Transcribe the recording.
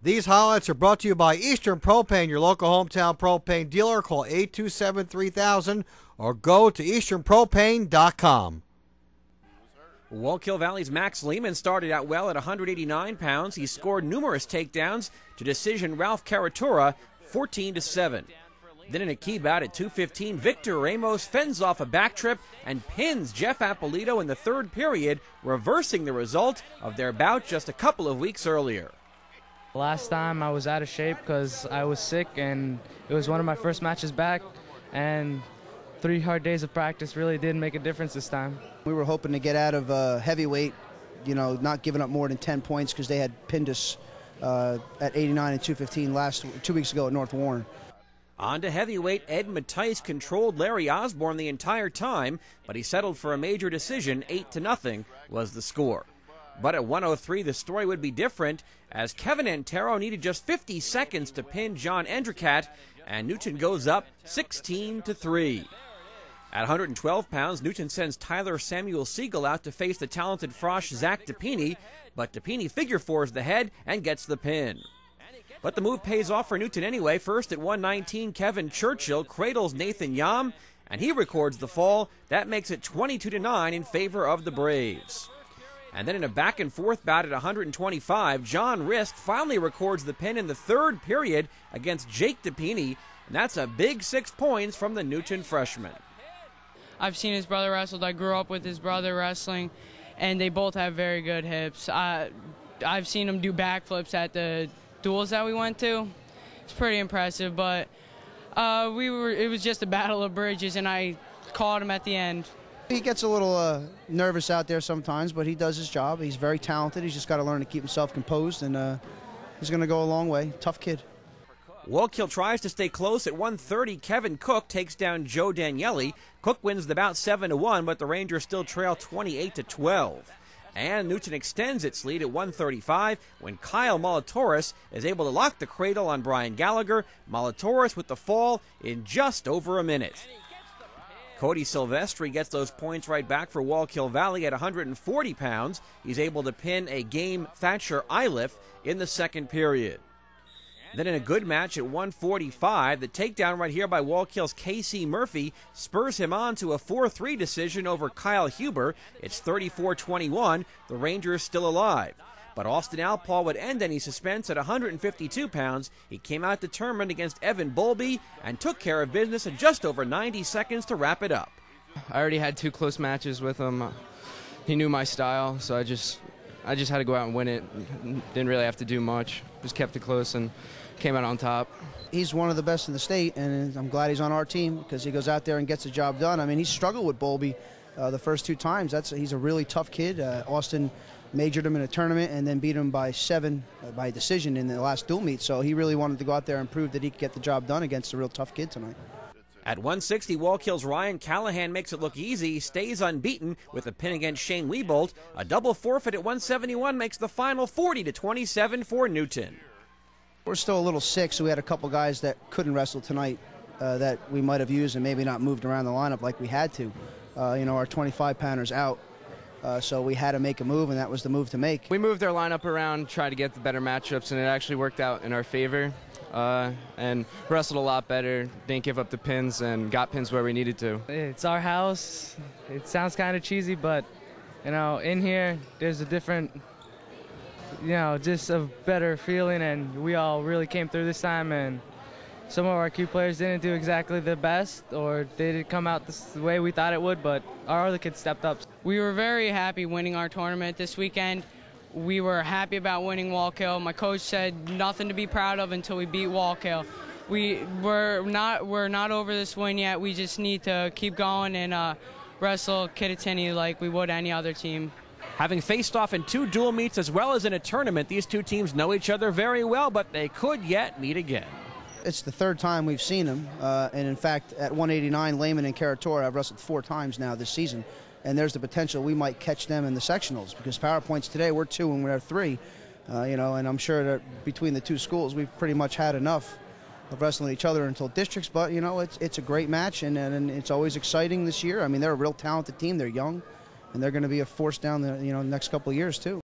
These highlights are brought to you by Eastern Propane, your local hometown propane dealer. Call 827-3000 or go to easternpropane.com. Wallkill Valley's Max Lehman started out well at 189 pounds. He scored numerous takedowns to decision Ralph Caratura 14-7. Then in a key bout at 2:15, Victor Ramos fends off a backtrip and pins Jeff Appolito in the third period, reversing the result of their bout just a couple of weeks earlier. Last time I was out of shape because I was sick, and it was one of my first matches back, and 3 hard days of practice really did make a difference this time. We were hoping to get out of heavyweight, not giving up more than 10 points because they had pinned us at 89 and 215 2 weeks ago at North Warren. On to heavyweight, Ed Mattice controlled Larry Osborne the entire time, but he settled for a major decision. 8-0 was the score. But at 103, the story would be different, as Kevin Antero needed just 50 seconds to pin John Endricat, and Newton goes up 16-3. At 112 pounds, Newton sends Tyler Samuel Siegel out to face the talented Frosh Zach DePini, but DePini figure fours the head and gets the pin. But the move pays off for Newton anyway. First at 119, Kevin Churchill cradles Nathan Yam, and he records the fall. That makes it 22-9 in favor of the Braves. And then in a back-and-forth bout at 125, John Risk finally records the pin in the third period against Jake DePini, and that's a big 6 points from the Newton freshman. I've seen his brother wrestled. I grew up with his brother wrestling, and they both have very good hips. I've seen him do backflips at the duels that we went to. It's pretty impressive, but it was just a battle of bridges, and I caught him at the end. He gets a little nervous out there sometimes, but he does his job. He's very talented. He's just got to learn to keep himself composed, and he's going to go a long way. Tough kid. Wallkill tries to stay close. At 130, Kevin Cook takes down Joe Daniele. Cook wins the bout 7-1, but the Rangers still trail 28-12. And Newton extends its lead at 135 when Kyle Molitoris is able to lock the cradle on Brian Gallagher. Molitoris with the fall in just over a minute. Cody Silvestri gets those points right back for Wallkill Valley at 140 pounds. He's able to pin a game Thatcher Iliff in the second period. Then in a good match at 145, the takedown right here by Wallkill's Casey Murphy spurs him on to a 4-3 decision over Kyle Huber. It's 34-21. The Rangers still alive. But Austin Alpaugh would end any suspense at 152 pounds. He came out determined against Evan Bolby and took care of business in just over 90 seconds to wrap it up. I already had 2 close matches with him. He knew my style, so I just had to go out and win it. Didn't really have to do much. Just kept it close and came out on top. He's one of the best in the state, and I'm glad he's on our team because he goes out there and gets the job done. I mean, he struggled with Bolby the first 2 times. He's a really tough kid. Austin majored him in a tournament and then beat him by 7 by decision in the last dual meet. So he really wanted to go out there and prove that he could get the job done against a real tough kid tonight. At 160, Wallkill's Ryan Callahan makes it look easy. He stays unbeaten with a pin against Shane Wiebold. A double forfeit at 171 makes the final 40-27 for Newton. We're still a little sick, so we had a couple guys that couldn't wrestle tonight that we might have used and maybe not moved around the lineup like we had to. Our 25-pounder's out. So we had to make a move, and that was the move to make. We moved our lineup around, tried to get the better matchups, and it actually worked out in our favor. And wrestled a lot better, didn't give up the pins, and got pins where we needed to. It's our house. It sounds kind of cheesy, but, in here, there's a different, just a better feeling, and we all really came through this time, and some of our key players didn't do exactly the best, or they didn't come out the way we thought it would, but our other kids stepped up. We were very happy winning our tournament this weekend. We were happy about winning Wallkill. My coach said nothing to be proud of until we beat Wallkill. We're not over this win yet. We just need to keep going and wrestle Kittatinny like we would any other team. Having faced off in 2 dual meets as well as in a tournament, these 2 teams know each other very well, but they could yet meet again. It's the 3rd time we've seen them, and in fact, at 189, Lehman and Caratura have wrestled 4 times now this season, and there's the potential we might catch them in the sectionals because power points today we're 2 and we're 3, and I'm sure that between the 2 schools we've pretty much had enough of wrestling each other until districts. But it's a great match, and it's always exciting this year. I mean, they're a real talented team. They're young, and they're going to be a force down the next couple of years too.